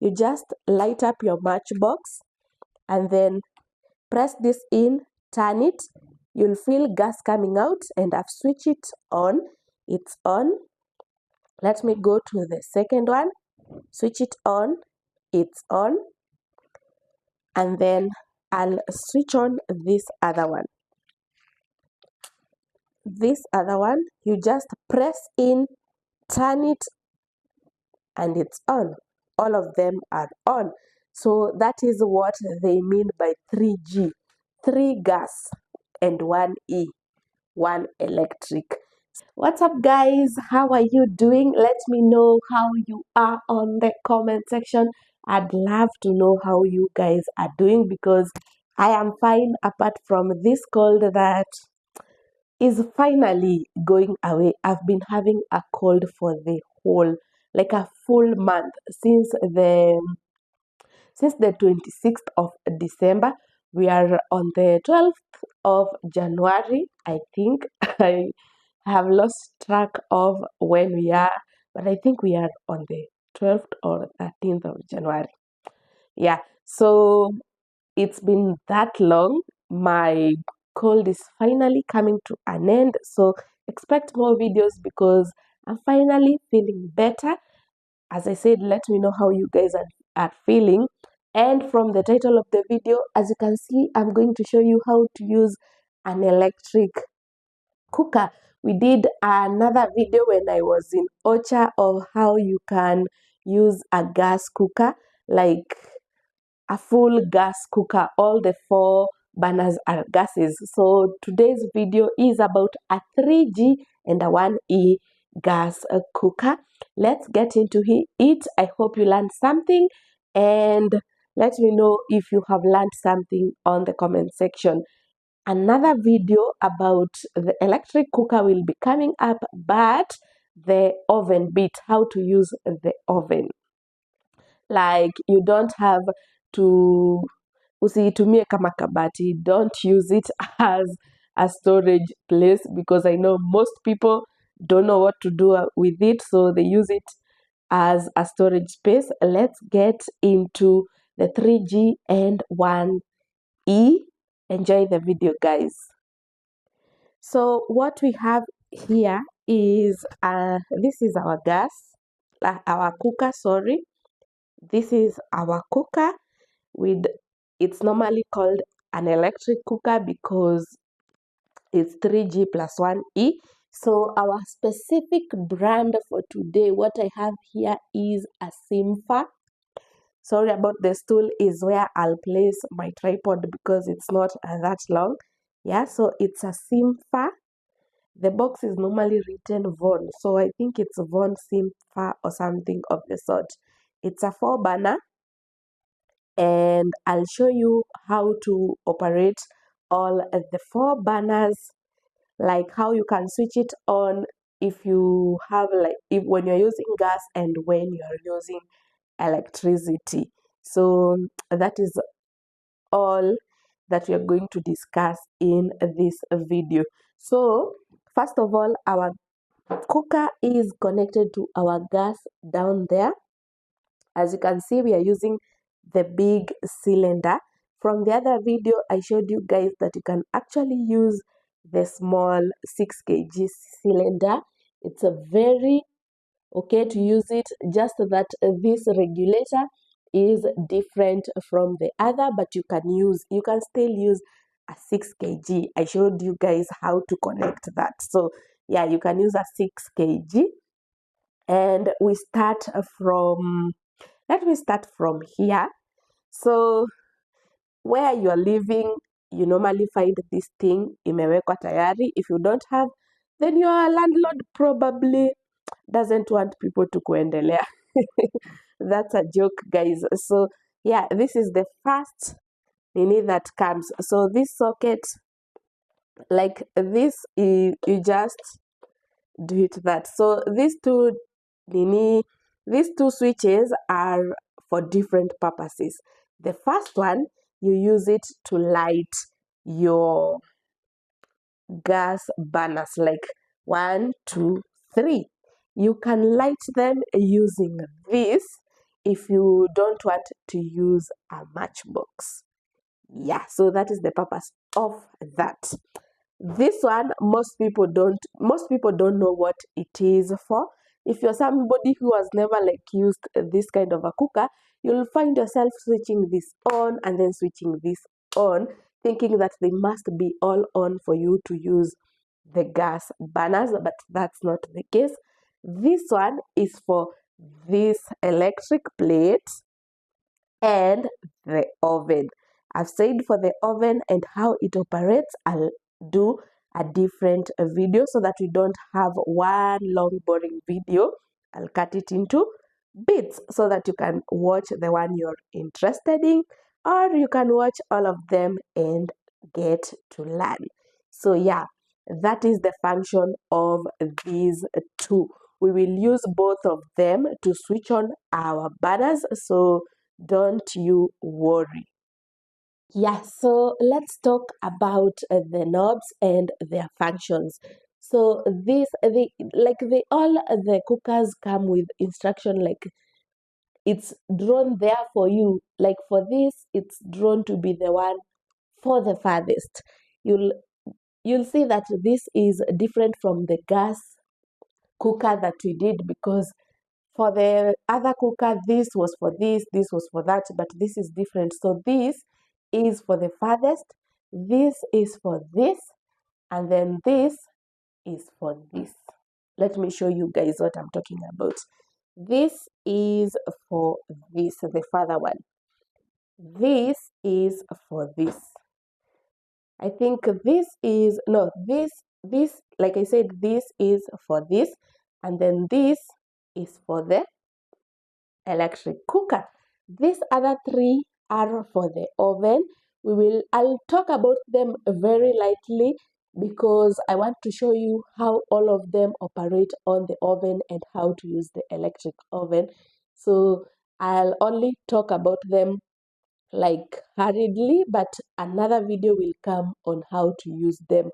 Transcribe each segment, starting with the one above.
You just light up your matchbox and then press this in, turn it. You'll feel gas coming out, and I've switched it on. It's on. Let me go to the second one. Switch it on. It's on. And then I'll switch on this other one. This other one, you just press in, turn it, and it's on. All of them are on. So that is what they mean by 3G. 3 gas and 1 E, 1 electric. What's up, guys? How are you doing? Let me know how you are on the comment section. I'd love to know how you guys are doing, because I am fine, apart from this cold that is finally going away. I've been having a cold for the whole, like a full month, since the 26th of December. We are on the 12th of January, I think. I have lost track of when we are, but I think we are on the 12th or 13th of January. Yeah, so it's been that long. My cold is finally coming to an end, so expect more videos because I'm finally feeling better. As I said, let me know how you guys are feeling. And from the title of the video, as you can see, I'm going to show you how to use an electric cooker. We did another video when I was in Ocha of how you can use a gas cooker, like a full gas cooker. All the 4 burners are gases. So today's video is about a 3G and a 1E gas cooker. Let's get into it. I hope you learned something, and let me know if you have learned something on the comment section. Another video about the electric cooker will be coming up, but the oven bit, how to use the oven. Like, you don't have to, usiitumie kama kabati. Don't use it as a storage place, because I know most people don't know what to do with it, so they use it as a storage space. Let's get into the 3G and 1E. Enjoy the video, guys. So what we have here is this is our gas, our cooker, sorry. This is our cooker. It's normally called an electric cooker because it's 3G plus 1E. So our specific brand for today, what I have here is a Simfa. Sorry about the stool, is where I'll place my tripod because it's not that long. Yeah, so it's a Simfa. The box is normally written Von, so I think it's Von Simfa or something of the sort. It's a 4 burner, and I'll show you how to operate all the 4 burners, like how you can switch it on if you have, like, if when you're using gas and when you're using electricity. So that is all that we are going to discuss in this video. So first of all, our cooker is connected to our gas down there. As you can see, we are using the big cylinder. From the other video, I showed you guys that you can actually use the small 6 kg cylinder. It's a very okay to use it, just that this regulator is different from the other, but you can still use a 6 kg. I showed you guys how to connect that. So yeah, you can use a 6 kg. And we start from, let me start from here. So where you are living, you normally find this thing imewekwa tayari. If you don't have, then your landlord probably doesn't want people to kuendelea. That's a joke, guys. So yeah, this is the first nini that comes. So this socket, like this, you just do it that. So these two switches are for different purposes. The first one, you use it to light your gas burners, like 1, 2, 3. You can light them using this. if you don't want to use a matchbox. Yeah, so that is the purpose of that. This one, most people don't know what it is for. If you're somebody who has never like used this kind of a cooker, you'll find yourself switching this on and then switching this on, thinking that they must be all on for you to use the gas burners, but that's not the case. This one is for this electric plate and the oven. I've said for the oven and how it operates, I'll do a different video so that we don't have one long boring video. I'll cut it into bits so that you can watch the one you're interested in, or you can watch all of them and get to learn. So yeah, that is the function of these two. We will use both of them to switch on our burners, so don't you worry. Yeah, so let's talk about the knobs and their functions. So they all the cookers come with instruction, like it's drawn there for you. Like for this, it's drawn to be the one for the farthest. You'll see that this is different from the gas cooker that we did, because for the other cooker, this was for this was for that, but this is different. So this is for the farthest, this is for this, and then this is for this. Let me show you guys what I'm talking about. This is for this, the farther one. This is for this. I think this is, no, this, like I said, this is for this, and then this is for the electric cooker. These other three are for the oven. I'll talk about them very lightly because I want to show you how all of them operate on the oven and how to use the electric oven. So I'll only talk about them like hurriedly, but another video will come on how to use them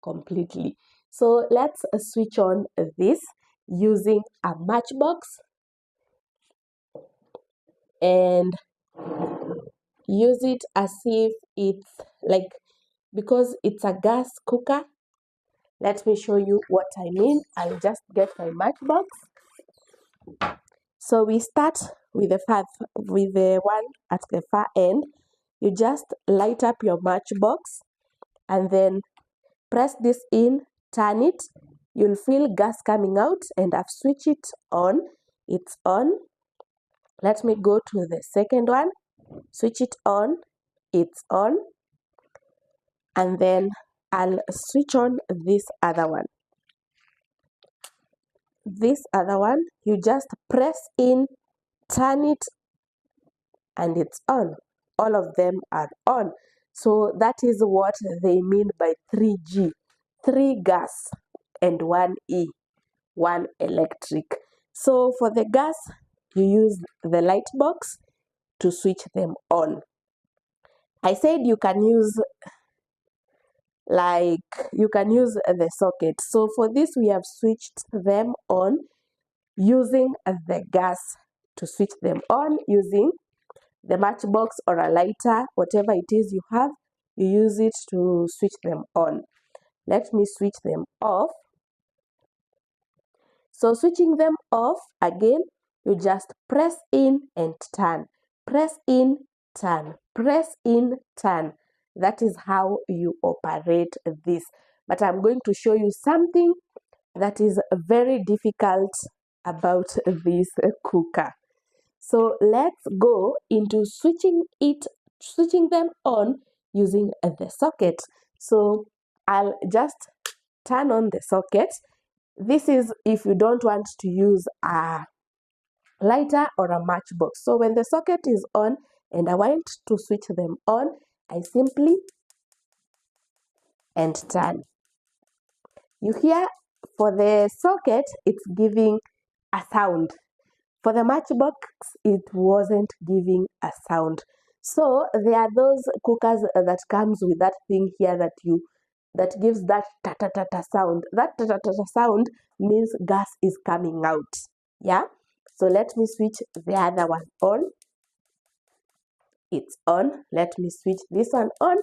completely. So let's switch on this using a matchbox and use it as if it's like, because it's a gas cooker. Let me show you what I mean. I'll just get my matchbox. So we start with the one at the far end. You just light up your matchbox and then press this in, turn it. You'll feel gas coming out, and I've switched it on. It's on. Let me go to the second one. Switch it on. It's on. And then I'll switch on this other one. This other one, you just press in, turn it, and it's on. All of them are on. So that is what they mean by 3G. 3 gas and 1 E, 1 electric. So for the gas, you use the light box to switch them on. I said you can use the socket. So for this, we have switched them on using the gas to switch them on, using the matchbox or a lighter, whatever it is you have, you use it to switch them on. Let me switch them off. So switching them off, again, you just press in and turn. Press in, turn. Press in, turn. That is how you operate this. But I'm going to show you something that is very difficult about this cooker. So let's go into switching them on using the socket. So I'll just turn on the socket. This is if you don't want to use a lighter or a matchbox. So when the socket is on and I want to switch them on, I simply and turn. You hear for the socket, it's giving a sound. For the matchbox, it wasn't giving a sound. So there are those cookers that comes with that thing here that gives that ta-ta-ta-ta sound. That ta-ta-ta-ta sound means gas is coming out. Yeah. So let me switch the other one on. It's on. Let me switch this one on.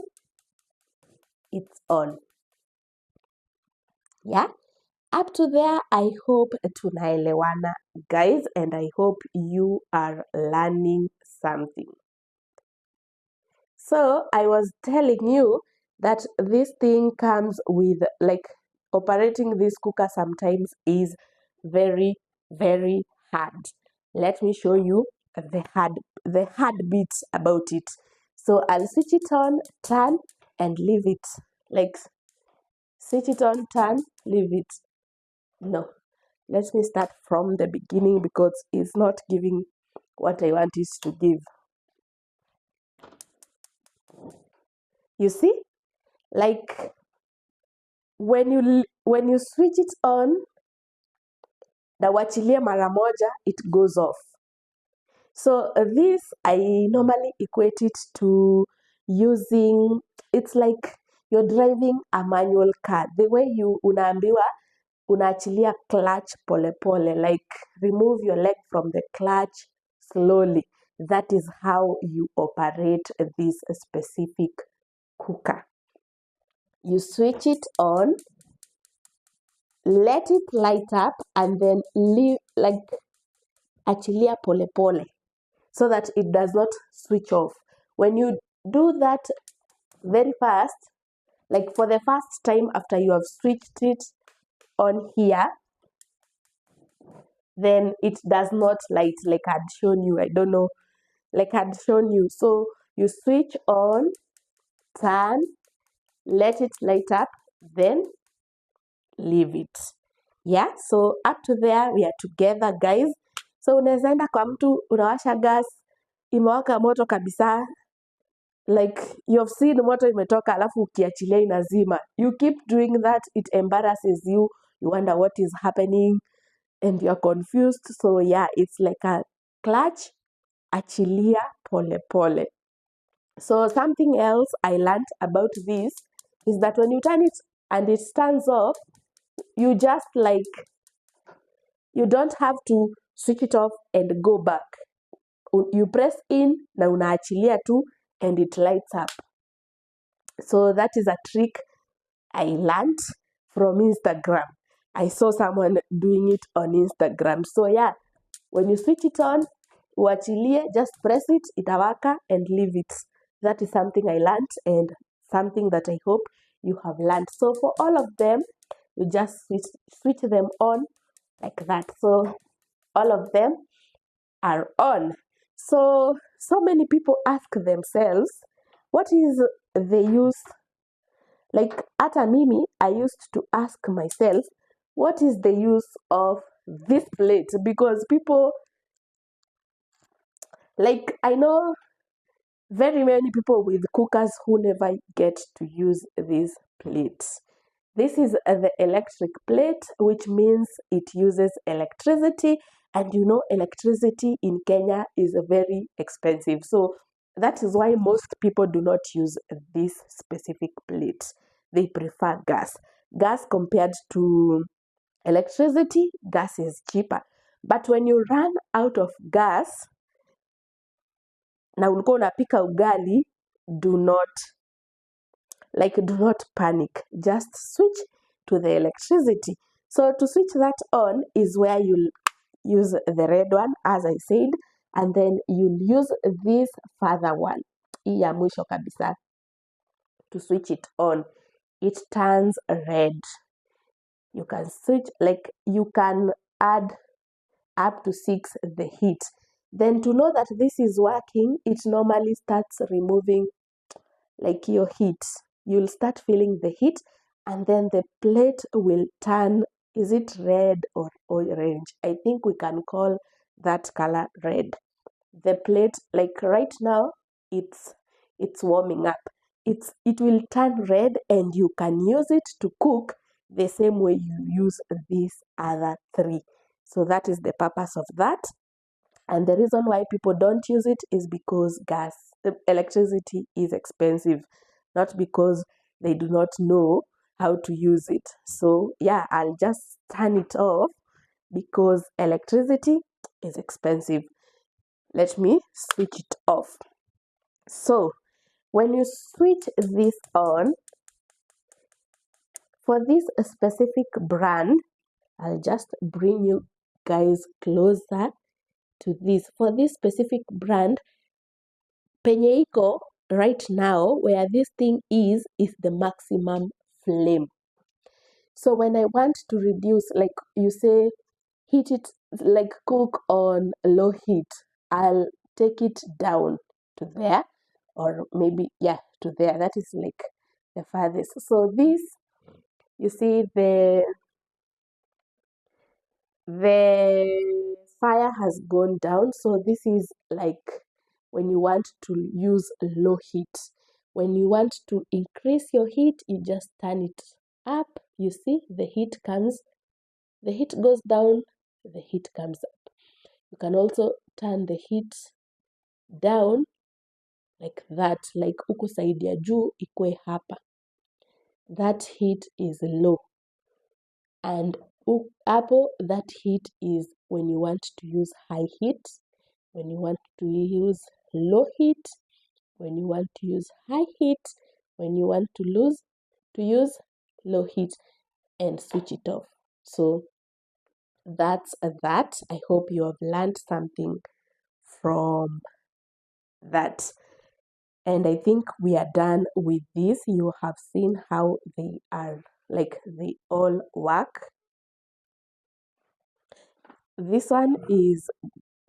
It's on. Yeah, up to there, I hope tunaelewana guys, and I hope you are learning something. So I was telling you that this thing comes with, like, operating this cooker sometimes is very, very hard. Let me show you the hard bits about it. So I'll switch it on, turn, and leave it. Like, switch it on, turn, leave it. No, let me start from the beginning because it's not giving what I want it to give. You see, like, when you switch it on na uachilie mara moja, it goes off. So this I normally equate it to using, it's like you're driving a manual car. The way you unaambiwa unaachilia clutch pole pole, like remove your leg from the clutch slowly. That is how you operate this specific cooker. You switch it on, let it light up, and then leave, like, achilia pole pole, so that it does not switch off. When you do that very fast, like for the first time after you have switched it on here, then it does not light like I'd shown you. I don't know, like I'd shown you. So you switch on, turn, let it light up, then leave it. Yeah, so up to there we are together guys. So unaweza enda kwa mtu unawasha gas, imewaka moto kabisa, like you've seen moto imetoka alafu ukiachilia inazima. You keep doing that, it embarrasses you, you wonder what is happening and you're confused. So yeah, it's like a clutch, achilia pole pole. So something else I learned about this is that when you turn it and it stands off, you just, like, you don't have to switch it off and go back. You press in na unaachilia tu and it lights up. So that is a trick I learned from Instagram. I saw someone doing it on Instagram. So yeah, when you switch it on, uachilie, just press it, itawaka, and leave it. That is something I learned and something that I hope you have learned. So for all of them, you just switch them on like that. So all of them are on. So many people ask themselves, what is the use? Like, hata mimi, I used to ask myself, what is the use of this plate? Because people, like, I know very many people with cookers who never get to use these plates. This is the electric plate, which means it uses electricity, and you know electricity in Kenya is very expensive. So that is why most people do not use this specific plate. They prefer gas. Gas compared to electricity, gas is cheaper. But when you run out of gas na ulikuwa unapika ugali, do not panic. Just switch to the electricity. So to switch that on is where you'll use the red one, as I said, and then you'll use this further one, hii ya mwisho kabisa, to switch it on. It turns red. You can switch, like, you can add up to 6 the heat. Then to know that this is working, it normally starts removing, like, your heat. You'll start feeling the heat, and then the plate will turn, is it red or orange? I think we can call that color red. The plate, like right now, it's warming up. It will turn red, and you can use it to cook the same way you use these other 3. So that is the purpose of that. And the reason why people don't use it is because electricity is expensive, not because they do not know how to use it. So yeah, I'll just turn it off because electricity is expensive. Let me switch it off. So when you switch this on, for this specific brand, I'll just bring you guys closer to this. For this specific brand, penye iko right now, where this thing is the maximum flame. So when I want to reduce, like you say, heat it, like cook on low heat, I'll take it down to there, or maybe, yeah, to there. That is like the farthest. So this, you see, the fire has gone down. So this is like when you want to use low heat. When you want to increase your heat, you just turn it up. You see, the heat goes down, the heat comes up. You can also turn the heat down like that, like huku side ya juu ikue hapa. That heat is low. And hapo, that heat is when you want to use high heat, when you want to use low heat, when you want to use high heat, when you want to use low heat, and switch it off. So that's that. I hope you have learned something from that. And I think we are done with this. You have seen how they are, like they all work. This one is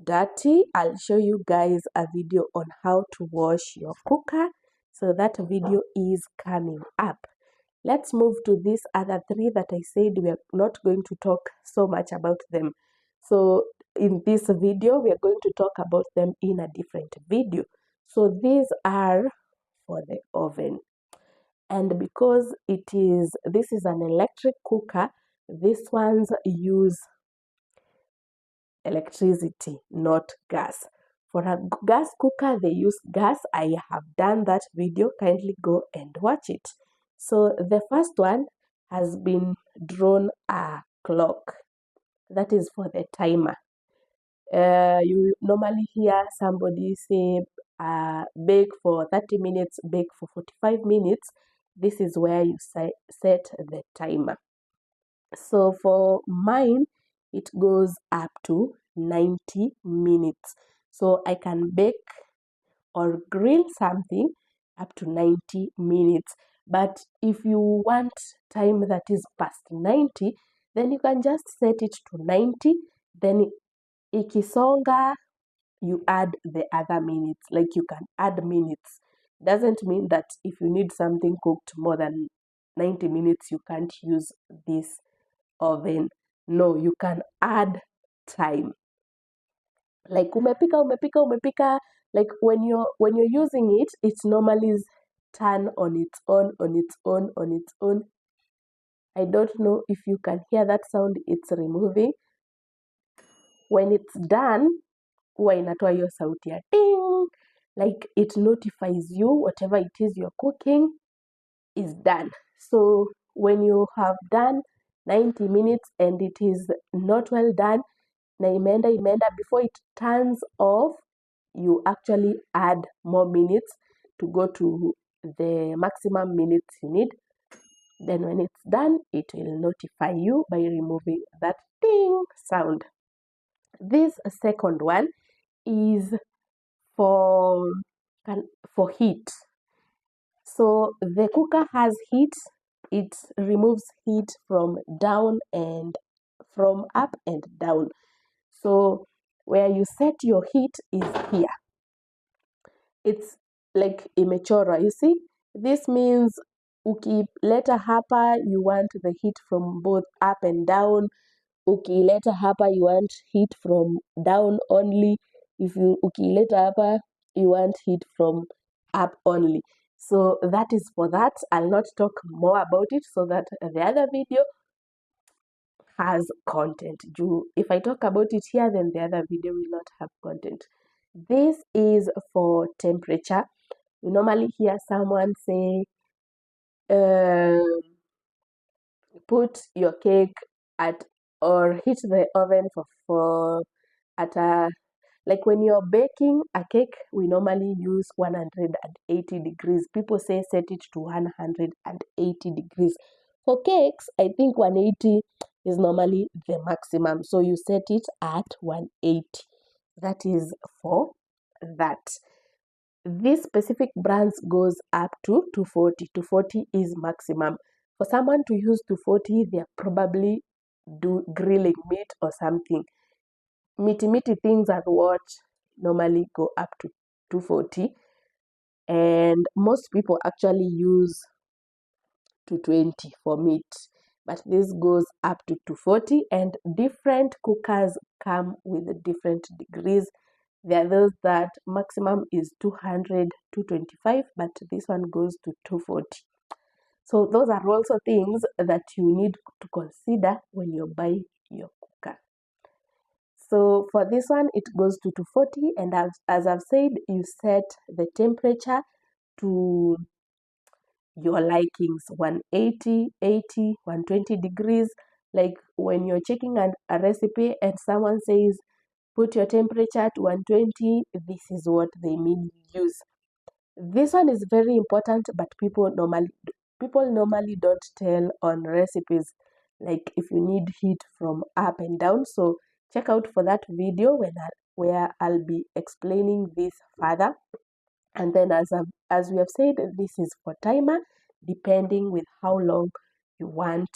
dirty. I'll show you guys a video on how to wash your cooker. So that video is coming up. Let's move to these other three that I said we are not going to talk so much about them. So in this video, we are going to talk about them in a different video. So these are for the oven. And because this is an electric cooker, these ones use electricity, not gas. For a gas cooker, they use gas. I have done that video. Kindly go and watch it. So the first one has been drawn a clock. That is for the timer. You normally hear somebody say, bake for 30 minutes, bake for 45 minutes. This is where you set the timer. So for mine, it goes up to 90 minutes. So I can bake or grill something up to 90 minutes. But if you want time that is past 90, then you can just set it to 90. Then ikisonga, you add the other minutes. Like you can add minutes. Doesn't mean that if you need something cooked more than 90 minutes, you can't use this oven. No, you can add time. Like umepika, like when you're using it, it's normally turn on its own. I don't know if you can hear that sound it's removing. When it's done, huwa inatoa hiyo sauti ya ding, like it notifies you whatever it is you're cooking is done. So when you have done 90 minutes and it is not well done, na imeenda, before it turns off, you actually add more minutes to go to the maximum minutes you need. Then when it's done, it will notify you by removing that ding sound. This second one is for heat. So the cooker has heat. It removes heat from down and from up and down. So where you set your heat is here. It's like imechorwa, you see? This means ukileta hapa, you want the heat from both up and down. Ukileta hapa, you want heat from down only. Ukileta hapa, you want heat from up only. So that is for that. I'll not talk more about it so that the other video has content. If I talk about it here, then the other video will not have content. This is for temperature. You normally hear someone say, put your cake or heat the oven for at a, like when you're baking a cake, we normally use 180 degrees. People say set it to 180 degrees. For cakes, I think 180 is normally the maximum. So you set it at 180. That is for that. This specific brands goes up to 240. 240 is maximum. For someone to use 240, they're probably do grilling meat or something. Meaty things are what normally go up to 240, and most people actually use 220 for meat, but this goes up to 240, and different cookers come with different degrees. There are those that maximum is 200, 225, but this one goes to 240. So those are also things that you need to consider when you buy your cooker. So for this one, it goes to 240, and as I've said, you set the temperature to your likings, 180, 80, 120 degrees. Like when you're checking a recipe and someone says, put your temperature to 120, this is what they mean use. This one is very important, but people normally don't tell on recipes, like if you need heat from up and down. So check out for that video where I'll be explaining this further. And then as we have said, this is for timer, depending with how long you want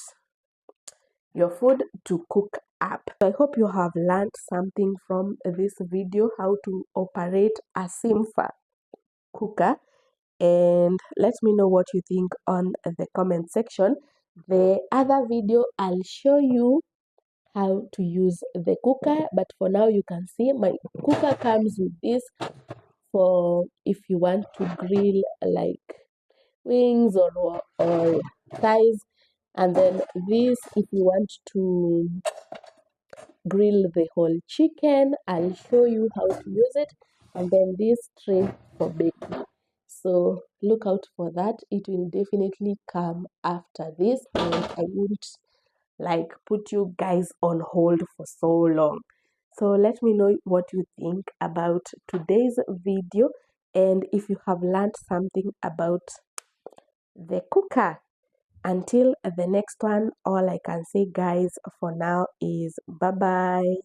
your food to cook up. I hope you have learned something from this video, how to operate a Simfa cooker, and let me know what you think on the comment section. The other video, I'll show you how to use the cooker, but for now you can see my cooker comes with this for if you want to grill like wings or thighs, and then this if you want to grill the whole chicken. I'll show you how to use it, and then this tray for baking. So look out for that. It will definitely come after this, and I won't like put you guys on hold for so long. So let me know what you think about today's video, and if you have learned something about the cooker. Until the next one, all I can say, guys, for now is bye bye.